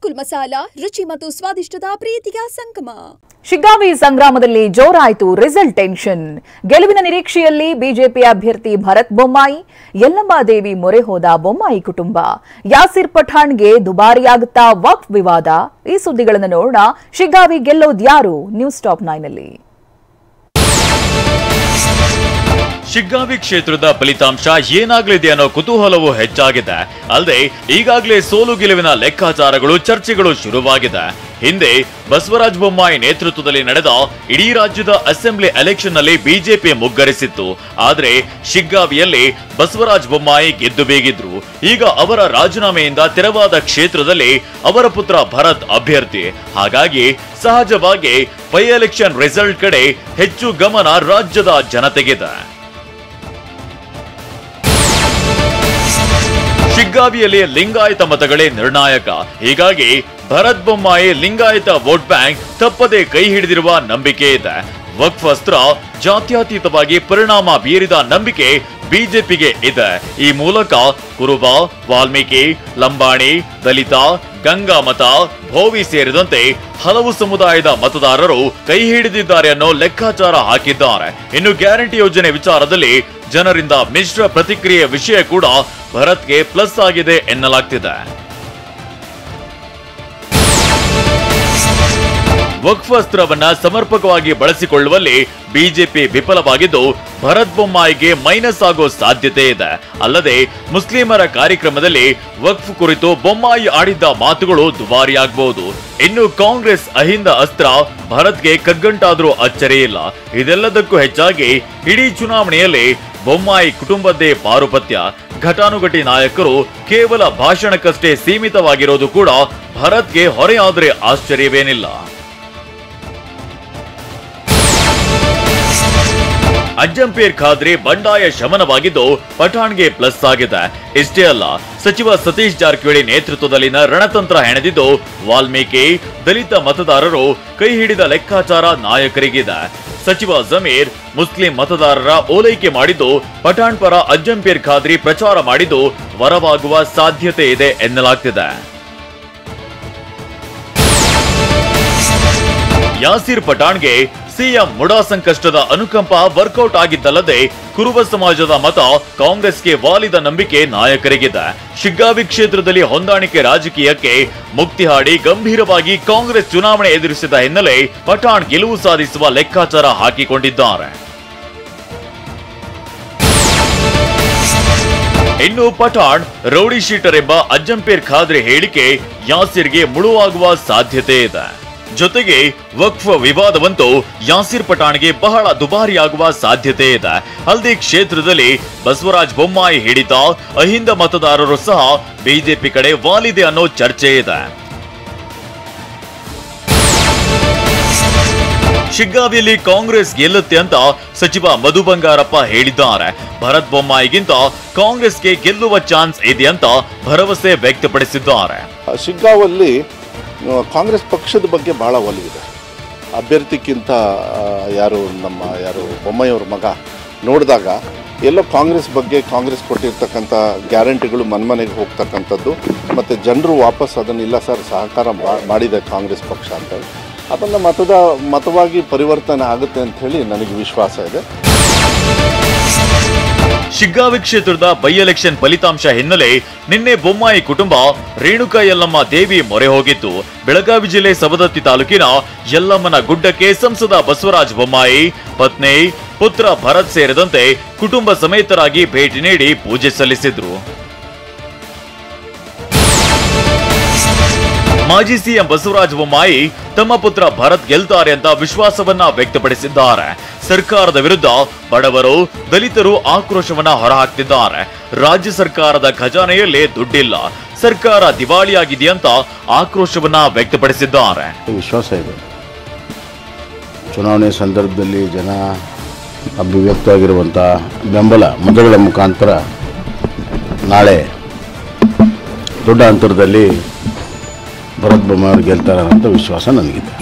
ಗೋಕುಲ್ ಮಸಾಲಾ ರುಚಿ ಮತ್ತು ಸ್ವಾದಿಷ್ಟದ ಪ್ರೀತಿಯ ಸಂಗಮ. ಶಿಗ್ಗಾವಿ ಸಂಗ್ರಾಮದಲ್ಲಿ ಜೋರಾಯಿತು ರಿಸಲ್ಟ್ ಟೆನ್ಷನ್. ಗೆಲುವಿನ ನಿರೀಕ್ಷೆಯಲ್ಲಿ ಬಿಜೆಪಿ ಅಭ್ಯರ್ಥಿ ಭರತ್ ಬೊಮ್ಮಾಯಿ, ಯಲ್ಲಮ್ಮ ದೇವಿ ಮೊರೆ ಹೋದ ಬೊಮ್ಮಾಯಿ ಕುಟುಂಬ. ಯಾಸಿರ್ ಪಠಾಣ್ಗೆ ದುಬಾರಿಯಾಗುತ್ತಾ ವಕ್ಫ್ ವಿವಾದ. ಈ ಸುದ್ದಿಗಳನ್ನು ನೋಡೋಣ. ಶಿಗ್ಗಾವಿ ಗೆಲ್ಲೋದ್ಯಾರು? ನ್ಯೂಸ್ ಟಾಪ್ 9 ನಲ್ಲಿ. ಶಿಗ್ಗಾವಿ ಕ್ಷೇತ್ರದ ಫಲಿತಾಂಶ ಏನಾಗಲಿದೆ ಅನ್ನೋ ಕುತೂಹಲವು ಹೆಚ್ಚಾಗಿದೆ. ಅಲ್ಲದೆ ಈಗಾಗಲೇ ಸೋಲು ಗೆಲುವಿನ ಲೆಕ್ಕಾಚಾರಗಳು, ಚರ್ಚೆಗಳು ಶುರುವಾಗಿದೆ. ಹಿಂದೆ ಬಸವರಾಜ ಬೊಮ್ಮಾಯಿ ನೇತೃತ್ವದಲ್ಲಿ ನಡೆದ ಇಡೀ ರಾಜ್ಯದ ಅಸೆಂಬ್ಲಿ ಎಲೆಕ್ಷನ್ ನಲ್ಲಿ ಬಿಜೆಪಿ ಮುಗ್ಗರಿಸಿತ್ತು. ಆದ್ರೆ ಶಿಗ್ಗಾವಿಯಲ್ಲಿ ಬಸವರಾಜ ಬೊಮ್ಮಾಯಿ ಗೆದ್ದು ಬೀಗಿದ್ರು. ಈಗ ಅವರ ರಾಜೀನಾಮೆಯಿಂದ ತೆರವಾದ ಕ್ಷೇತ್ರದಲ್ಲಿ ಅವರ ಪುತ್ರ ಭರತ್ ಅಭ್ಯರ್ಥಿ. ಹಾಗಾಗಿ ಸಹಜವಾಗಿ ಬೈ ಎಲೆಕ್ಷನ್ ರಿಸಲ್ಟ್ ಕಡೆ ಹೆಚ್ಚು ಗಮನ ರಾಜ್ಯದ ಜನತೆಗಿದೆ. ಶಿಗ್ಗಾವಿಯಲ್ಲಿ ಲಿಂಗಾಯತ ಮತಗಳೇ ನಿರ್ಣಾಯಕ. ಹೀಗಾಗಿ ಭರತ್ ಬೊಮ್ಮಾಯಿ ಲಿಂಗಾಯತ ವೋಟ್ ಬ್ಯಾಂಕ್ ತಪ್ಪದೆ ಕೈ ಹಿಡಿದಿರುವ ನಂಬಿಕೆ ಇದೆ. ವಕ್ಫ್ ಅಸ್ತ್ರ ಜಾತ್ಯತೀತವಾಗಿ ಪರಿಣಾಮ ಬೀರಿದ ನಂಬಿಕೆ ಬಿಜೆಪಿಗೆ ಇದೆ. ಈ ಮೂಲಕ ಕುರುಬ, ವಾಲ್ಮೀಕಿ, ಲಂಬಾಣಿ, ದಲಿತ, ಗಂಗಾ ಮತ, ಭೋವಿ ಸೇರಿದಂತೆ ಹಲವು ಸಮುದಾಯದ ಮತದಾರರು ಕೈ ಹಿಡಿದಿದ್ದಾರೆ ಅನ್ನೋ ಲೆಕ್ಕಾಚಾರ ಹಾಕಿದ್ದಾರೆ. ಇನ್ನು ಗ್ಯಾರಂಟಿ ಯೋಜನೆ ವಿಚಾರದಲ್ಲಿ ಜನರಿಂದ ಮಿಶ್ರ ಪ್ರತಿಕ್ರಿಯೆ ವಿಷಯ ಕೂಡ ಭರತ್ಗೆ ಪ್ಲಸ್ ಆಗಿದೆ ಎನ್ನಲಾಗ್ತಿದೆ. ವಕ್ಫ್ ಅಸ್ತ್ರವನ್ನ ಸಮರ್ಪಕವಾಗಿ ಬಳಸಿಕೊಳ್ಳುವಲ್ಲಿ ಬಿಜೆಪಿ ವಿಫಲವಾಗಿದ್ದು ಭರತ್ ಬೊಮ್ಮಾಯಿಗೆ ಮೈನಸ್ ಆಗೋ ಸಾಧ್ಯತೆ ಇದೆ. ಅಲ್ಲದೆ ಮುಸ್ಲಿಮರ ಕಾರ್ಯಕ್ರಮದಲ್ಲಿ ವಕ್ಫ್ ಕುರಿತು ಬೊಮ್ಮಾಯಿ ಆಡಿದ್ದ ಮಾತುಗಳು ದುಬಾರಿಯಾಗಬಹುದು. ಇನ್ನು ಕಾಂಗ್ರೆಸ್ ಅಹಿಂದ ಅಸ್ತ್ರ ಭರತ್ಗೆ ಕಗ್ಗಂಟಾದ್ರೂ ಅಚ್ಚರಿ ಇಲ್ಲ. ಇದೆಲ್ಲದಕ್ಕೂ ಹೆಚ್ಚಾಗಿ ಇಡೀ ಚುನಾವಣೆಯಲ್ಲಿ ಬೊಮ್ಮಾಯಿ ಕುಟುಂಬದ್ದೇ ಪಾರುಪತ್ಯ. ಘಟಾನುಘಟಿ ನಾಯಕರು ಕೇವಲ ಭಾಷಣಕ್ಕಷ್ಟೇ ಸೀಮಿತವಾಗಿರೋದು ಕೂಡ ಭರತ್ಗೆ ಹೊರೆಯಾದ್ರೆ ಆಶ್ಚರ್ಯವೇನಿಲ್ಲ. ಅಜ್ಜಂಪೇರ್ ಖಾದ್ರಿ ಬಂಡಾಯ ಶಮನವಾಗಿದ್ದು ಪಠಾಣ್ಗೆ ಪ್ಲಸ್ ಆಗಿದೆ. ಇಷ್ಟೇ ಅಲ್ಲ, ಸಚಿವ ಸತೀಶ್ ಜಾರಕಿಹೊಳಿ ನೇತೃತ್ವದಲ್ಲಿನ ರಣತಂತ್ರ ಹೆಣೆದಿದ್ದು ವಾಲ್ಮೀಕಿ, ದಲಿತ ಮತದಾರರು ಕೈ ಹಿಡಿದ ಲೆಕ್ಕಾಚಾರ ನಾಯಕರಿಗಿದೆ. ಸಚಿವ ಜಮೀರ್ ಮುಸ್ಲಿಂ ಮತದಾರರ ಓಲೈಕೆ ಮಾಡಿದ್ದು ಪಠಾಣ್ ಪರ ಅಜ್ಜಂಪೇರ್ ಖಾದ್ರಿ ಪ್ರಚಾರ ಮಾಡಿದ್ದು ವರವಾಗುವ ಸಾಧ್ಯತೆ ಇದೆ ಎನ್ನಲಾಗ್ತಿದೆ. ಯಾಸಿರ್ ಪಠಾಣ್ಗೆ ಸಿಎಂ ಮುಡಾ ಸಂಕಷ್ಟದ ಅನುಕಂಪ ವರ್ಕೌಟ್ ಆಗಿದ್ದಲ್ಲದೆ ಕುರುಬ ಸಮಾಜದ ಮತ ಕಾಂಗ್ರೆಸ್ಗೆ ವಾಲಿದ ನಂಬಿಕೆ ನಾಯಕರಿಗಿದೆ. ಶಿಗ್ಗಾವಿ ಕ್ಷೇತ್ರದಲ್ಲಿ ಹೊಂದಾಣಿಕೆ ರಾಜಕೀಯಕ್ಕೆ ಮುಕ್ತಿ ಹಾಡಿ ಗಂಭೀರವಾಗಿ ಕಾಂಗ್ರೆಸ್ ಚುನಾವಣೆ ಎದುರಿಸಿದ ಹಿನ್ನೆಲೆ ಪಠಾಣ್ ಗೆಲುವು ಸಾಧಿಸುವ ಲೆಕ್ಕಾಚಾರ ಹಾಕಿಕೊಂಡಿದ್ದಾರೆ. ಇನ್ನು ಪಠಾಣ್ ರೌಡಿ ಶೀಟರ್ ಎಂಬ ಅಜ್ಜಂಪೇರ್ ಖಾದ್ರಿ ಹೇಳಿಕೆ ಯಾಸಿರ್ಗೆ ಮುಳುವಾಗುವ ಸಾಧ್ಯತೆ ಇದೆ. ಜೊತೆಗೆ ವಕ್ಫ್ ವಿವಾದವಂತೂ ಯಾಸಿರ್ ಪಠಾಣ್ಗೆ ಬಹಳ ದುಬಾರಿಯಾಗುವ ಸಾಧ್ಯತೆ ಇದೆ. ಅಲ್ಲದೆ ಕ್ಷೇತ್ರದಲ್ಲಿ ಬಸವರಾಜ ಬೊಮ್ಮಾಯಿ ಹಿಡಿತ ಅಹಿಂದ ಮತದಾರರು ಸಹ ಬಿಜೆಪಿ ಕಡೆ ವಾಲಿದೆ ಅನ್ನೋ ಚರ್ಚೆ ಇದೆ. ಶಿಗ್ಗಾವಿಯಲ್ಲಿ ಕಾಂಗ್ರೆಸ್ ಗೆಲ್ಲುತ್ತೆ ಅಂತ ಸಚಿವ ಮಧು ಬಂಗಾರಪ್ಪ ಹೇಳಿದ್ದಾರೆ. ಭರತ್ ಬೊಮ್ಮಾಯಿಗಿಂತ ಕಾಂಗ್ರೆಸ್ಗೆ ಗೆಲ್ಲುವ ಚಾನ್ಸ್ ಇದೆ ಅಂತ ಭರವಸೆ ವ್ಯಕ್ತಪಡಿಸಿದ್ದಾರೆ. ಶಿಗ್ಗಾವಲ್ಲಿ ಕಾಂಗ್ರೆಸ್ ಪಕ್ಷದ ಬಗ್ಗೆ ಭಾಳ ಒಲವಿದೆ. ಅಭ್ಯರ್ಥಿಗಿಂತ ಯಾರು ಬೊಮ್ಮಾಯಿಯವ್ರ ಮಗ ನೋಡಿದಾಗ ಎಲ್ಲೋ ಕಾಂಗ್ರೆಸ್ ಬಗ್ಗೆ, ಕಾಂಗ್ರೆಸ್ ಕೊಟ್ಟಿರ್ತಕ್ಕಂಥ ಗ್ಯಾರಂಟಿಗಳು ಮನೆಗೆ ಹೋಗ್ತಕ್ಕಂಥದ್ದು ಮತ್ತು ಜನರು ವಾಪಸ್ ಅದನ್ನಿಲ್ಲ ಸರ್ ಸಹಕಾರ ಮಾಡಿದೆ ಕಾಂಗ್ರೆಸ್ ಪಕ್ಷ ಅಂತ, ಅದನ್ನು ಮತವಾಗಿ ಪರಿವರ್ತನೆ ಆಗುತ್ತೆ ಅಂತ ಹೇಳಿ ನನಗೆ ವಿಶ್ವಾಸ ಇದೆ. ಶಿಗ್ಗಾವಿ ಕ್ಷೇತ್ರದ ಬೈ ಎಲೆಕ್ಷನ್ ಫಲಿತಾಂಶ ಹಿನ್ನೆಲೆ ನಿನ್ನೆ ಬೊಮ್ಮಾಯಿ ಕುಟುಂಬ ರೇಣುಕಾ ಯಲ್ಲಮ್ಮ ದೇವಿ ಮೊರೆ ಹೋಗಿತ್ತು. ಬೆಳಗಾವಿ ಜಿಲ್ಲೆ ಸವದತ್ತಿ ತಾಲೂಕಿನ ಯಲ್ಲಮ್ಮನ ಗುಡ್ಡಕ್ಕೆ ಸಂಸದ ಬಸವರಾಜ ಬೊಮ್ಮಾಯಿ, ಪತ್ನಿ, ಪುತ್ರ ಭರತ್ ಸೇರಿದಂತೆ ಕುಟುಂಬ ಸಮೇತರಾಗಿ ಭೇಟಿ ನೀಡಿ ಪೂಜೆ ಸಲ್ಲಿಸಿದ್ರು. ಮಾಜಿ ಸಿಎಂ ಬಸವರಾಜ ಬೊಮ್ಮಾಯಿ ತಮ್ಮ ಪುತ್ರ ಭರತ್ ಗೆಲ್ತಾರೆ ಅಂತ ವಿಶ್ವಾಸವನ್ನ ವ್ಯಕ್ತಪಡಿಸಿದ್ದಾರೆ. ಸರ್ಕಾರದ ವಿರುದ್ಧ ಬಡವರು, ದಲಿತರು ಆಕ್ರೋಶವನ್ನ ಹೊರಹಾಕ್ತಿದ್ದಾರೆ. ರಾಜ್ಯ ಸರ್ಕಾರದ ಖಜಾನೆಯಲ್ಲಿ ದುಡ್ಡಿಲ್ಲ, ಸರ್ಕಾರ ದಿವಾಳಿಯಾಗಿದೆಯಂತ ಆಕ್ರೋಶವನ್ನ ವ್ಯಕ್ತಪಡಿಸಿದ್ದಾರೆ. ವಿಶ್ವಾಸ ಇದೆ, ಚುನಾವಣೆ ಸಂದರ್ಭದಲ್ಲಿ ಜನ ಅಭಿವ್ಯಕ್ತವಾಗಿರುವಂಥ ಬೆಂಬಲ ಮತಗಳ ಮುಖಾಂತರ ನಾಳೆ ದೊಡ್ಡ ಅಂತರದಲ್ಲಿ ಭರತ್ ಬೊಮ್ಮಾಯಿ ಗೆಲ್ತಾರೆ ಅಂತ ವಿಶ್ವಾಸ ನನಗಿದೆ.